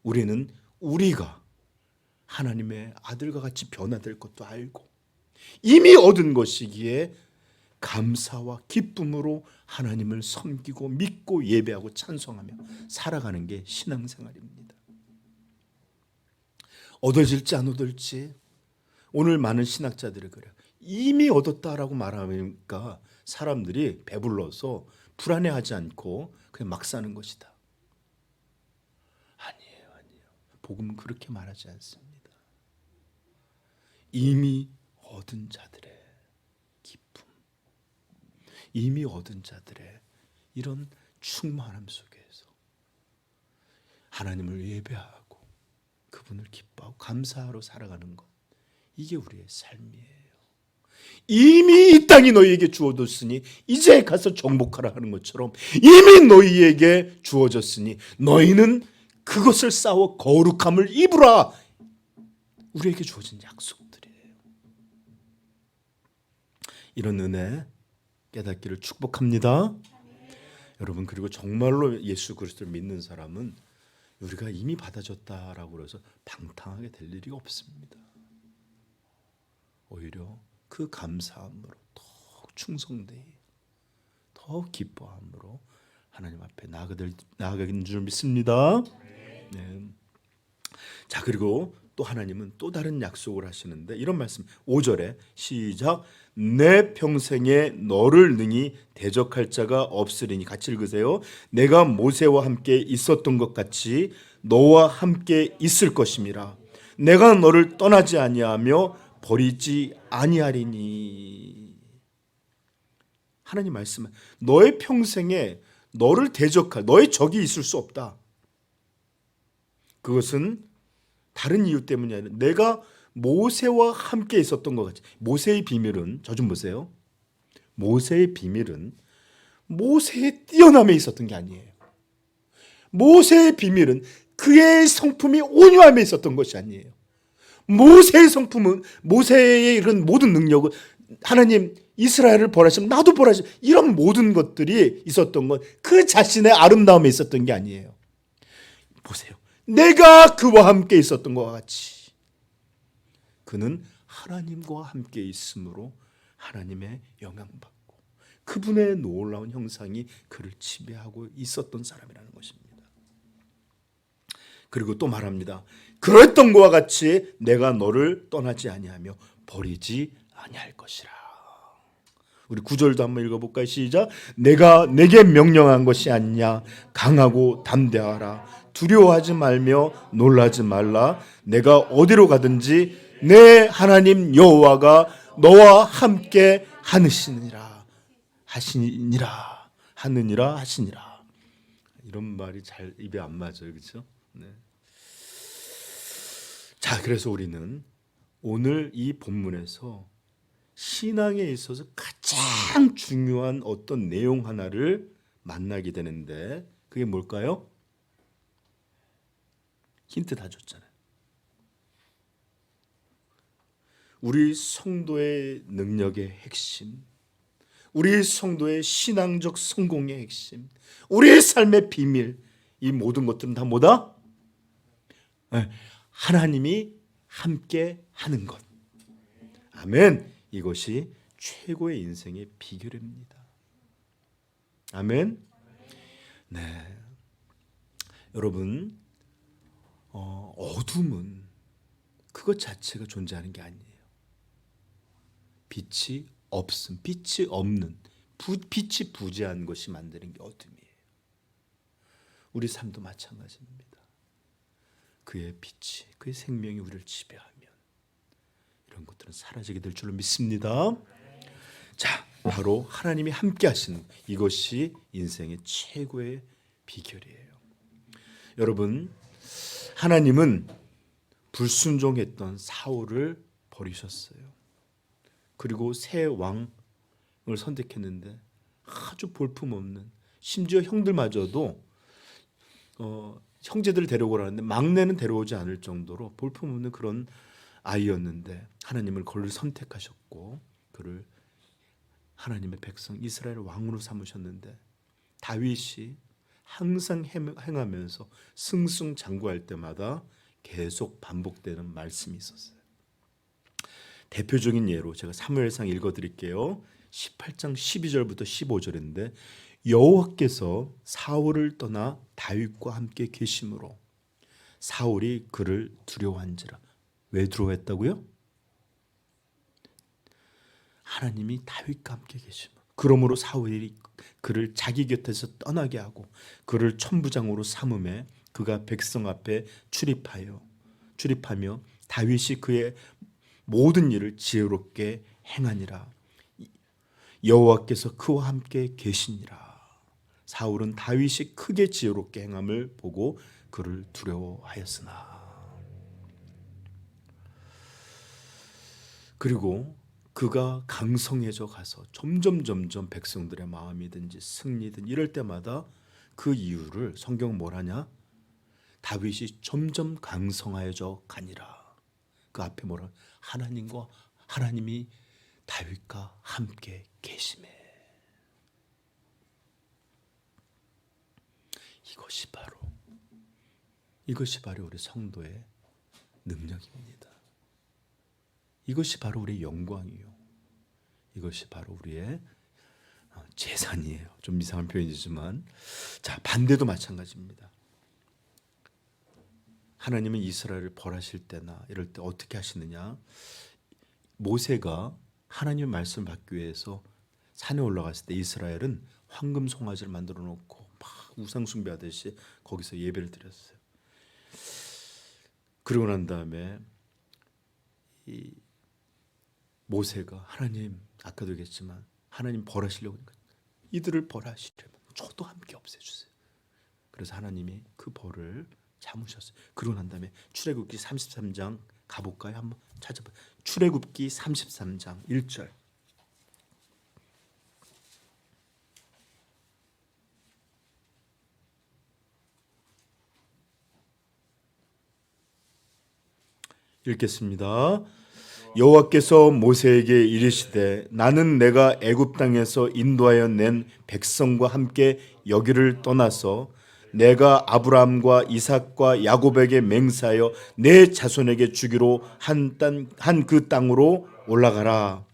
우리는 우리가 하나님의 아들과 같이 변화될 것도 알고 이미 얻은 것이기에 감사와 기쁨으로 하나님을 섬기고 믿고 예배하고 찬송하며 살아가는 게 신앙생활입니다. 얻어질지 안 얻을지 오늘 많은 신학자들이 그래요. 이미 얻었다라고 말하니까 사람들이 배불러서 불안해하지 않고 그냥 막 사는 것이다. 아니에요. 복음은 그렇게 말하지 않습니다. 이미 얻은 자들의 기쁨, 이미 얻은 자들의 이런 충만함 속에서 하나님을 예배하고 그분을 기뻐하고 감사하러 살아가는 것, 이게 우리의 삶이에요. 이미 이 땅이 너희에게 주어졌으니 이제 가서 정복하라 하는 것처럼 이미 너희에게 주어졌으니 너희는 그것을 싸워 거룩함을 입으라. 우리에게 주어진 약속들이에요. 이런 은혜 깨닫기를 축복합니다. 여러분, 그리고 정말로 예수 그리스도를 믿는 사람은 우리가 이미 받아줬다라고 해서 방탕하게 될 일이 없습니다. 오히려 그 감사함으로 더욱 충성되이 더욱 기뻐함으로 하나님 앞에 나아가는 줄 믿습니다. 네. 자, 그리고 또 하나님은 또 다른 약속을 하시는데 이런 말씀 5절에 시작. 내 평생에 너를 능히 대적할 자가 없으리니. 같이 읽으세요. 내가 모세와 함께 있었던 것 같이 너와 함께 있을 것임이라. 내가 너를 떠나지 아니하며 버리지 아니하리니. 하나님 말씀은 너의 평생에 너를 대적할 너의 적이 있을 수 없다. 그것은 다른 이유 때문이 아니라 내가 모세와 함께 있었던 것 같이. 모세의 비밀은, 저 좀 보세요. 모세의 비밀은 모세의 뛰어남에 있었던 게 아니에요. 모세의 비밀은 그의 성품이 온유함에 있었던 것이 아니에요. 모세의 성품은, 모세의 이런 모든 능력은 하나님 이스라엘을 벌하시면 나도 벌하시면 이런 모든 것들이 있었던 건 그 자신의 아름다움에 있었던 게 아니에요. 보세요. 내가 그와 함께 있었던 것과 같이 그는 하나님과 함께 있으므로 하나님의 영향받고 그분의 놀라운 형상이 그를 지배하고 있었던 사람이라는 것입니다. 그리고 또 말합니다. 그랬던 것과 같이 내가 너를 떠나지 아니하며 버리지 아니할 것이라. 우리 9절도 한번 읽어볼까요? 시작. 내가 내게 명령한 것이 아니냐. 강하고 담대하라. 두려워하지 말며 놀라지 말라. 내가 어디로 가든지 내 하나님 여호와가 너와 함께 하느니라. 하시니라. 이런 말이 잘 입에 안 맞아요. 그렇죠? 네. 자, 그래서 우리는 오늘 이 본문에서 신앙에 있어서 가장 중요한 어떤 내용 하나를 만나게 되는데 그게 뭘까요? 힌트 다 줬잖아요. 우리 성도의 능력의 핵심, 우리 성도의 신앙적 성공의 핵심, 우리의 삶의 비밀, 이 모든 것들은 다 뭐다? 하나님이 함께 하는 것. 아멘. 이것이 최고의 인생의 비결입니다. 아멘. 네, 여러분, 어둠은 그것 자체가 존재하는 게 아니에요. 빛이 없는, 빛이 부재한 것이 만드는 게 어둠이에요. 우리 삶도 마찬가지입니다. 그의 빛이, 그의 생명이 우리를 지배하면 이런 것들은 사라지게 될 줄로 믿습니다. 자, 바로 하나님이 함께 하시는 이것이 인생의 최고의 비결이에요. 여러분, 하나님은 불순종했던 사울을 버리셨어요. 그리고 새 왕을 선택했는데 아주 볼품없는, 심지어 형들마저도 형제들을 데려오라는데 막내는 데려오지 않을 정도로 볼품없는 그런 아이였는데 하나님을 그를 선택하셨고 그를 하나님의 백성 이스라엘 왕으로 삼으셨는데 다윗이 항상 행하면서 승승장구할 때마다 계속 반복되는 말씀이 있었어요. 대표적인 예로 제가 사무엘상 읽어드릴게요. 18장 12절부터 15절인데 여호와께서 사울을 떠나 다윗과 함께 계심으로 사울이 그를 두려워한지라. 왜 두려워했다고요? 하나님이 다윗과 함께 계심으로. 그러므로 사울이 그를 자기 곁에서 떠나게 하고 그를 천부장으로 삼음에 그가 백성 앞에 출입하며 다윗이 그의 모든 일을 지혜롭게 행하니라. 여호와께서 그와 함께 계시니라. 사울은 다윗이 크게 지혜롭게 행함을 보고 그를 두려워하였으나. 그리고 그가 강성해져 가서 점점 백성들의 마음이든지 승리든 이럴 때마다 그 이유를 성경은 뭐라냐? 다윗이 점점 강성하여져 가니라. 그 앞에 뭐라? 하나님이 다윗과 함께 계심에. 이것이 바로 우리 성도의 능력입니다. 이것이 바로 우리의 영광이요. 이것이 바로 우리의 재산이에요. 좀 이상한 표현이지만, 자, 반대도 마찬가지입니다. 하나님은 이스라엘을 벌하실 때나 이럴 때 어떻게 하시느냐? 모세가 하나님의 말씀을 받기 위해서 산에 올라갔을 때 이스라엘은 황금 송아지를 만들어 놓고 막 우상 숭배하듯이 거기서 예배를 드렸어요. 그러고 난 다음에 이 모세가 하나님, 아까도 얘기했지만 하나님 벌하시려고 하니까 이들을 벌하시려면 저도 함께 없애주세요. 그래서 하나님이 그 벌을 참으셨어요. 그러고 난 다음에 출애굽기 33장 가볼까요? 한번 찾아봐요. 출애굽기 33장 1절. 읽겠습니다. 여호와께서 모세에게 이르시되 나는 내가 애굽 땅에서 인도하여 낸 백성과 함께 여기를 떠나서 내가 아브라함과 이삭과 야곱에게 맹세하여 내 자손에게 주기로 한 그 땅으로 올라가라.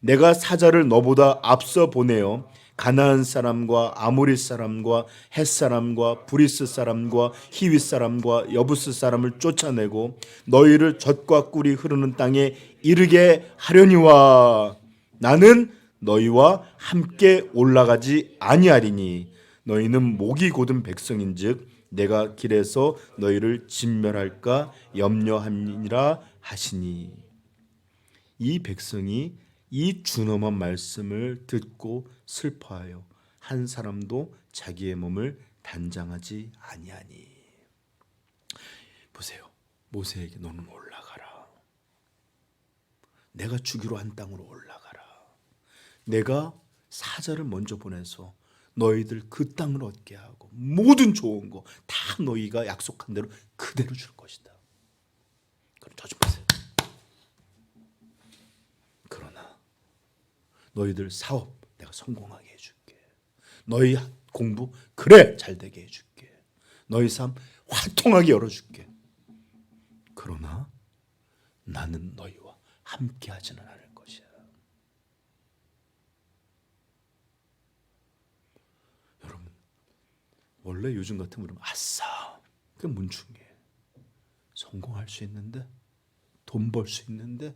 내가 사자를 너보다 앞서 보내어 가나안 사람과 아모리 사람과 헷 사람과 브리스 사람과 히윗 사람과 여부스 사람을 쫓아내고 너희를 젖과 꿀이 흐르는 땅에 이르게 하려니와 나는 너희와 함께 올라가지 아니하리니 너희는 목이 곧은 백성인즉 내가 길에서 너희를 진멸할까 염려함이라 하시니. 이 백성이 이 준엄한 말씀을 듣고 슬퍼하여 한 사람도 자기의 몸을 단장하지 아니하니. 보세요. 모세에게 너는 올라가라. 내가 주기로 한 땅으로 올라가라. 내가 사자를 먼저 보내서 너희들 그 땅을 얻게 하고 모든 좋은 거 다 너희가 약속한 대로 그대로 줄 것이다. 그럼 저 좀 보세요. 그러나 너희들 사업 내가 성공하게 해줄게. 너희 공부 그래 잘 되게 해줄게. 너희 삶 활통하게 열어줄게. 그러나 나는 너희와 함께 하지는 않을 것이야. 여러분, 원래 요즘 같으면 그러면 아싸, 그게 뭔 중요해. 성공할 수 있는데, 돈 벌 수 있는데,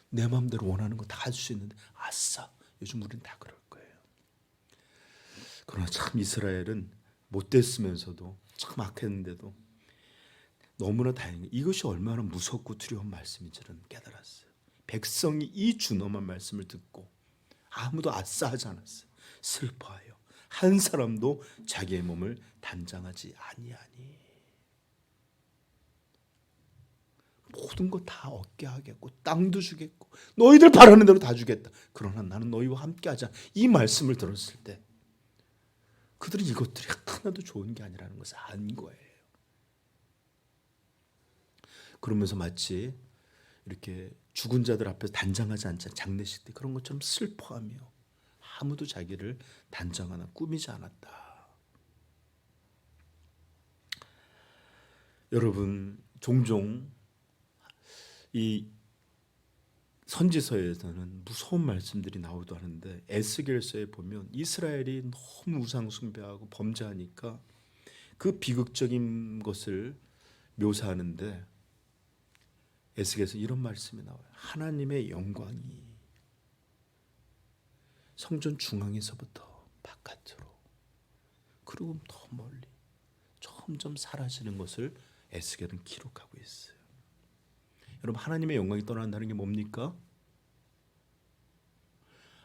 내 마음대로 원하는 거 다 할 수 있는데 아싸. 요즘 우리는 다 그럴 거예요. 그러나 참 이스라엘은 못됐으면서도 참 악했는데도 너무나 다행히 이것이 얼마나 무섭고 두려운 말씀인지를 깨달았어요. 백성이 이 준엄한 말씀을 듣고 아무도 아싸하지 않았어요. 슬퍼하여 한 사람도 자기의 몸을 단장하지 아니하니. 모든 거 다 얻게 하겠고 땅도 주겠고 너희들 바라는 대로 다 주겠다. 그러나 나는 너희와 함께 하자. 이 말씀을 들었을 때 그들은 이것들이 하나도 좋은 게 아니라는 것을 안 거예요. 그러면서 마치 이렇게 죽은 자들 앞에서 단장하지 않자 장례식 때 그런 것처럼 슬퍼하며 아무도 자기를 단장하나 꾸미지 않았다. 여러분, 종종 이 선지서에서는 무서운 말씀들이 나오기도 하는데 에스겔서에 보면 이스라엘이 너무 우상 숭배하고 범죄하니까 그 비극적인 것을 묘사하는데 에스겔에서 이런 말씀이 나와요. 하나님의 영광이 성전 중앙에서부터 바깥으로 그리고 더 멀리 점점 사라지는 것을 에스겔은 기록하고 있어요. 여러분, 하나님의 영광이 떠난다는 게 뭡니까?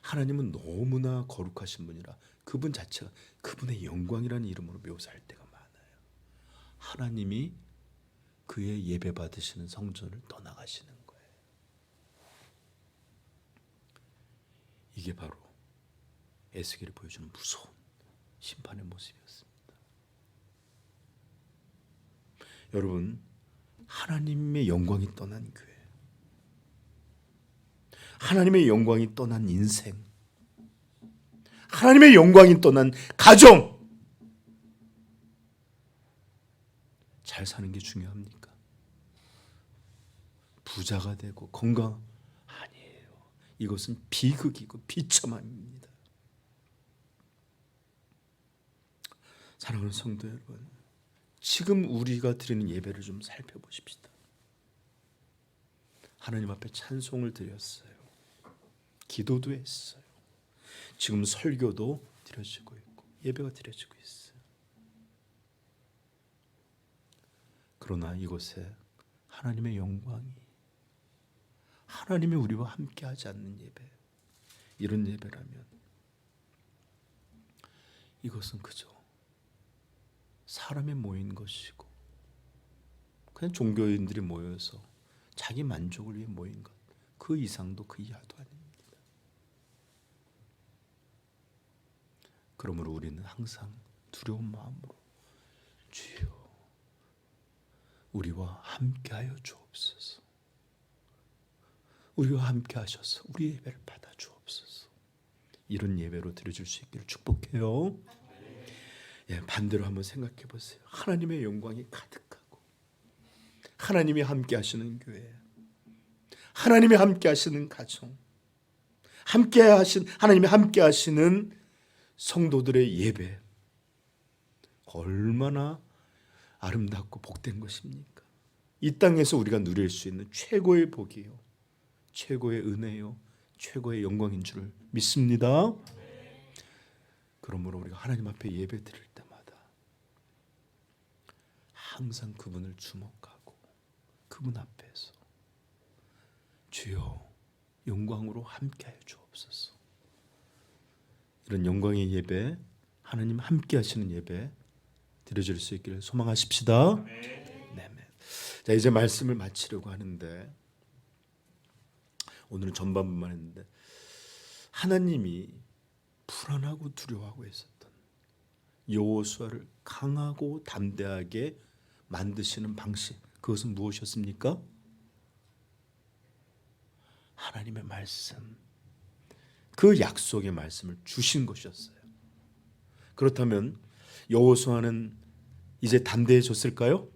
하나님은 너무나 거룩하신 분이라 그분 자체가 그분의 영광이라는 이름으로 묘사할 때가 많아요. 하나님이 그의 예배 받으시는 성전을 떠나가시는 거예요. 이게 바로 에스겔이 보여주는 무서운 심판의 모습이었습니다. 여러분, 하나님의 영광이 떠난 교회, 하나님의 영광이 떠난 인생, 하나님의 영광이 떠난 가정, 잘 사는 게 중요합니까? 부자가 되고 건강 아니에요. 이것은 비극이고 비참함입니다. 사랑하는 성도 여러분, 지금 우리가 드리는 예배를 좀 살펴보십시다. 하나님 앞에 찬송을 드렸어요. 기도도 했어요. 지금 설교도 드려지고 있고 예배가 드려지고 있어요. 그러나 이곳에 하나님의 영광이, 하나님이 우리와 함께하지 않는 예배, 이런 예배라면 이것은 그저 사람이 모인 것이고 그냥 종교인들이 모여서 자기 만족을 위해 모인 것, 그 이상도 그 이하도 아닙니다. 그러므로 우리는 항상 두려운 마음으로 주여 우리와 함께하여 주옵소서, 우리와 함께 하셔서 우리 예배를 받아 주옵소서, 이런 예배로 드려줄 수 있기를 축복해요. 반대로 한번 생각해 보세요. 하나님의 영광이 가득하고 하나님이 함께 하시는 교회, 하나님이 함께 하시는 가정, 하나님이 함께 하시는 성도들의 예배, 얼마나 아름답고 복된 것입니까? 이 땅에서 우리가 누릴 수 있는 최고의 복이요, 최고의 은혜요, 최고의 영광인 줄 믿습니다. 그러므로 우리가 하나님 앞에 예배 드릴 때마다 항상 그분을 주목하고 그분 앞에서 주여 영광으로 함께하여 주옵소서. 이런 영광의 예배, 하나님 함께 하시는 예배 드려질 수 있기를 소망하십시다. 네. 자, 이제 말씀을 마치려고 하는데, 오늘은 전반부만 했는데 하나님이 불안하고 두려워하고 있었던 여호수아를 강하고 담대하게 만드시는 방식, 그것은 무엇이었습니까? 하나님의 말씀, 그 약속의 말씀을 주신 것이었어요. 그렇다면 여호수아는 이제 담대해졌을까요?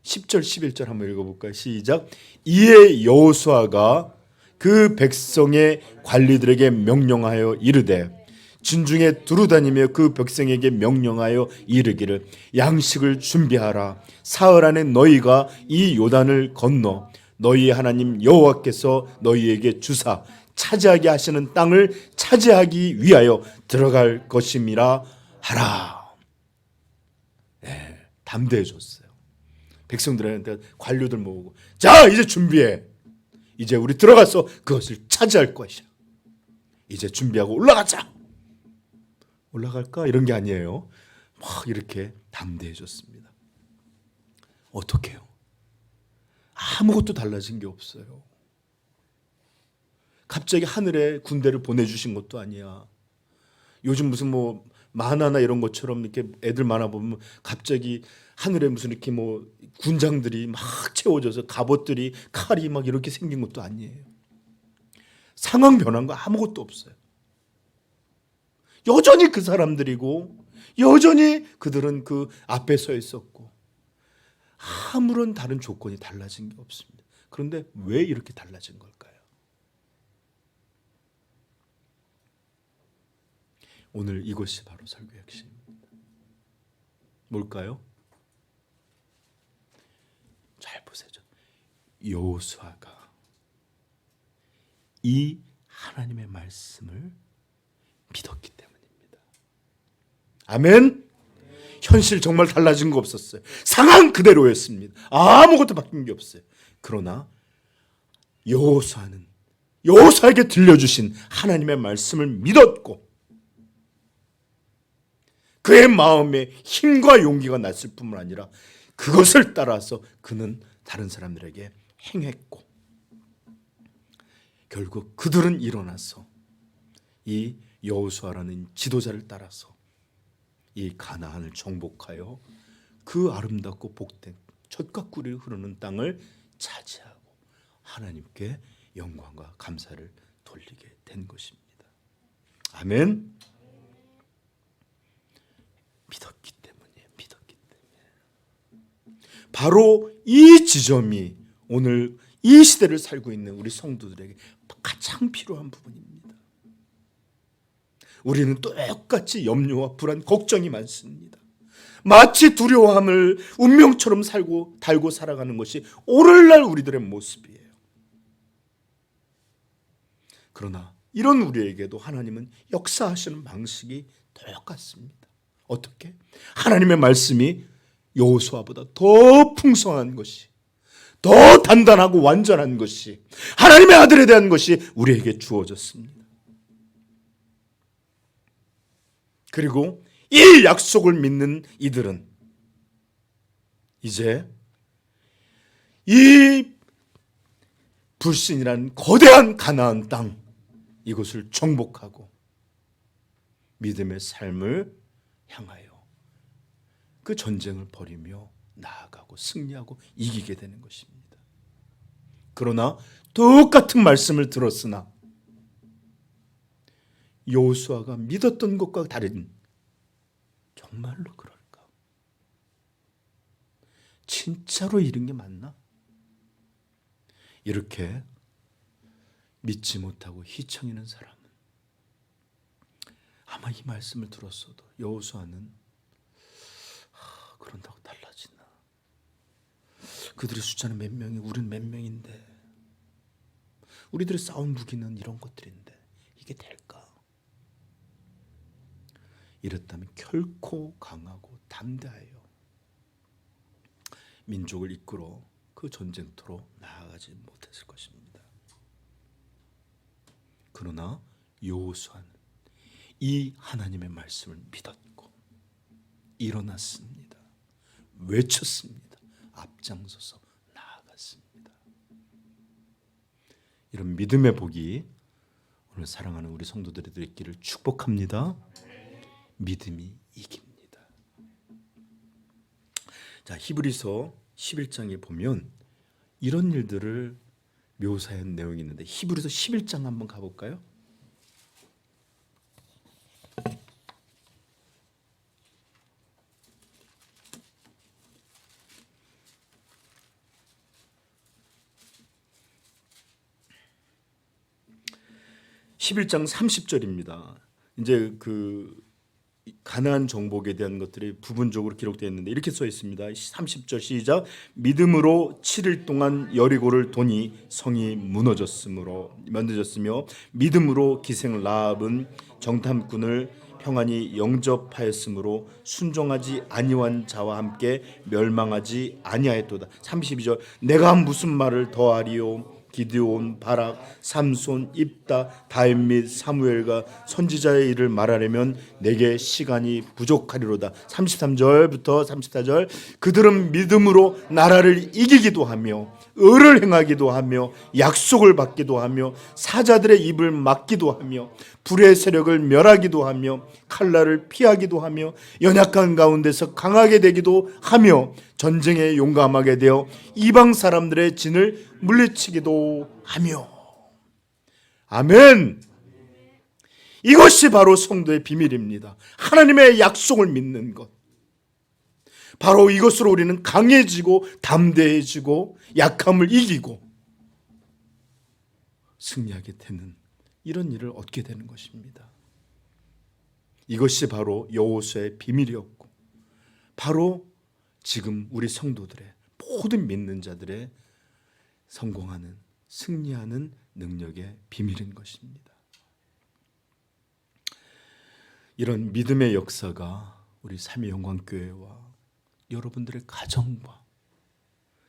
10절 11절 한번 읽어볼까요? 시작. 이에 여호수아가 그 백성의 관리들에게 명령하여 이르되, 진중에 두루다니며 그 백성에게 명령하여 이르기를, 양식을 준비하라. 사흘 안에 너희가 이 요단을 건너 너희 하나님 여호와께서 너희에게 주사 차지하게 하시는 땅을 차지하기 위하여 들어갈 것임이라 하라. 네, 담대해졌어요. 백성들한테 관료들 모으고, 자 이제 준비해. 이제 우리 들어가서 그것을 차지할 것이야. 이제 준비하고 올라가자. 올라갈까? 이런 게 아니에요. 막 이렇게 담대해졌습니다. 어떻게 해요? 아무것도 달라진 게 없어요. 갑자기 하늘에 군대를 보내주신 것도 아니야. 요즘 무슨 뭐 만화나 이런 것처럼 이렇게 애들 만화 보면 갑자기 하늘에 무슨 이렇게 뭐 군장들이 막 채워져서 갑옷들이 칼이 막 이렇게 생긴 것도 아니에요. 상황 변한 거 아무것도 없어요. 여전히 그 사람들이고 여전히 그들은 그 앞에 서 있었고 아무런 다른 조건이 달라진 게 없습니다. 그런데 왜 이렇게 달라진 걸까요? 오늘 이것이 바로 설교의 핵심입니다. 뭘까요? 잘 보세요. 여호수아가 이 하나님의 말씀을 믿었기 때문입니다. 아멘. 현실 정말 달라진 거 없었어요. 상황 그대로였습니다. 아무것도 바뀐 게 없어요. 그러나 여호수아는 여호수아에게 들려주신 하나님의 말씀을 믿었고 그의 마음에 힘과 용기가 났을 뿐만 아니라 그것을 따라서 그는 다른 사람들에게 행했고, 결국 그들은 일어나서 이 여호수아라는 지도자를 따라서 이 가나안을 정복하여 그 아름답고 복된 젖과 꿀이 흐르는 땅을 차지하고 하나님께 영광과 감사를 돌리게 된 것입니다. 아멘. 믿었기 때문이에요. 믿었기 때문에. 바로 이 지점이 오늘 이 시대를 살고 있는 우리 성도들에게 가장 필요한 부분입니다. 우리는 똑같이 염려와 불안, 걱정이 많습니다. 마치 두려워함을 운명처럼 달고 살아가는 것이 오늘날 우리들의 모습이에요. 그러나 이런 우리에게도 하나님은 역사하시는 방식이 똑같습니다. 어떻게? 하나님의 말씀이 여호수아보다 더 풍성한 것이, 더 단단하고 완전한 것이, 하나님의 아들에 대한 것이 우리에게 주어졌습니다. 그리고 이 약속을 믿는 이들은 이제 이 불신이라는 거대한 가나안 땅, 이것을 정복하고 믿음의 삶을 향하여 그 전쟁을 벌이며 나아가고 승리하고 이기게 되는 것입니다. 그러나 똑같은 말씀을 들었으나 여호수아가 믿었던 것과 다른, 정말로 그럴까? 진짜로 이런 게 맞나? 이렇게 믿지 못하고 휘청이는 사람은 아마 이 말씀을 들었어도 여호수아는 그런다고 달라지나? 그들의 숫자는 몇 명이, 우린 몇 명인데, 우리들의 싸운 무기는 이런 것들인데 이게 될까? 이렇다면 결코 강하고 담대하여 민족을 이끌어 그 전쟁터로 나아가지 못했을 것입니다. 그러나 여호수아는 이 하나님의 말씀을 믿었고 일어났습니다. 외쳤습니다. 앞장서서 나아갔습니다. 이런 믿음의 복이 오늘 사랑하는 우리 성도들의 있기를 축복합니다. 믿음이 이깁니다. 자, 히브리서 11장에 보면 이런 일들을 묘사한 내용이 있는데 히브리서 11장 한번 가볼까요? (11장) 30절입니다. 이제 그 가나안 정복에 대한 것들이 부분적으로 기록되어 있는데 이렇게 써 있습니다. 30절 시작. 믿음으로 7일 동안 여리고를 도니 성이 무너졌으며 믿음으로 기생 라합은 정탐꾼을 평안히 영접하였으므로 순종하지 아니한 자와 함께 멸망하지 아니하였도다. 32절 내가 무슨 말을 더하리요? 기드온, 바락, 삼손, 입다, 다윗 및 사무엘과 선지자의 일을 말하려면 내게 시간이 부족하리로다. 33절부터 34절 그들은 믿음으로 나라를 이기기도 하며 의를 행하기도 하며 약속을 받기도 하며 사자들의 입을 막기도 하며 불의 세력을 멸하기도 하며 칼날을 피하기도 하며 연약한 가운데서 강하게 되기도 하며 전쟁에 용감하게 되어 이방 사람들의 진을 물리치기도 하며. 아멘. 이것이 바로 성도의 비밀입니다. 하나님의 약속을 믿는 것. 바로 이것으로 우리는 강해지고 담대해지고 약함을 이기고 승리하게 되는 이런 일을 얻게 되는 것입니다. 이것이 바로 여호수아의 비밀이었고 바로 지금 우리 성도들의 모든 믿는 자들의 성공하는 승리하는 능력의 비밀인 것입니다. 이런 믿음의 역사가 우리 삼위영광교회와 여러분들의 가정과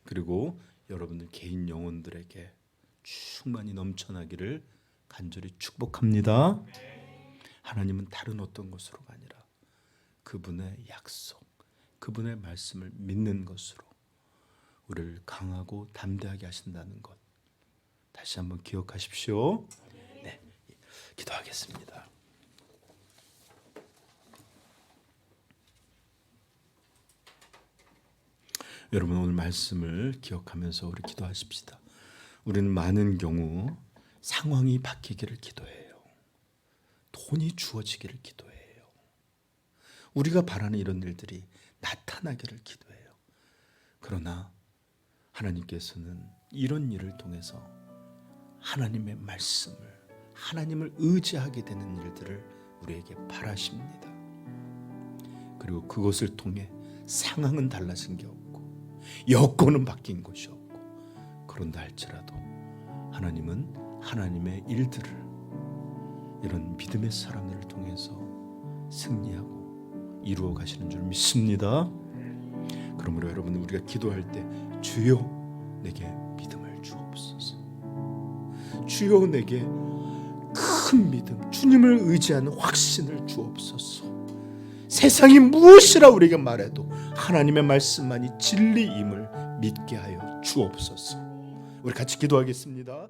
그리고 여러분들 개인 영혼들에게 충만히 넘쳐나기를 간절히 축복합니다. 하나님은 다른 어떤 것으로가 아니라 그분의 약속, 그분의 말씀을 믿는 것으로 우리를 강하고 담대하게 하신다는 것 다시 한번 기억하십시오. 네, 기도하겠습니다. 여러분 오늘 말씀을 기억하면서 우리 기도하십시다. 우리는 많은 경우 상황이 바뀌기를 기도해요. 돈이 주어지기를 기도해요. 우리가 바라는 이런 일들이 나타나기를 기도해요. 그러나 하나님께서는 이런 일을 통해서 하나님의 말씀을, 하나님을 의지하게 되는 일들을 우리에게 바라십니다. 그리고 그것을 통해 상황은 달라진 게 없고 여건은 바뀐 것이 없고 그런다 할지라도 하나님은 하나님의 일들을 이런 믿음의 사람들을 통해서 승리하고 이루어 가시는 줄 믿습니다. 그러므로 여러분 우리가 기도할 때 주여 내게 믿음을 주옵소서. 주여 내게 큰 믿음, 주님을 의지하는 확신을 주옵소서. 세상이 무엇이라 우리에게 말해도 하나님의 말씀만이 진리임을 믿게 하여 주옵소서. 우리 같이 기도하겠습니다.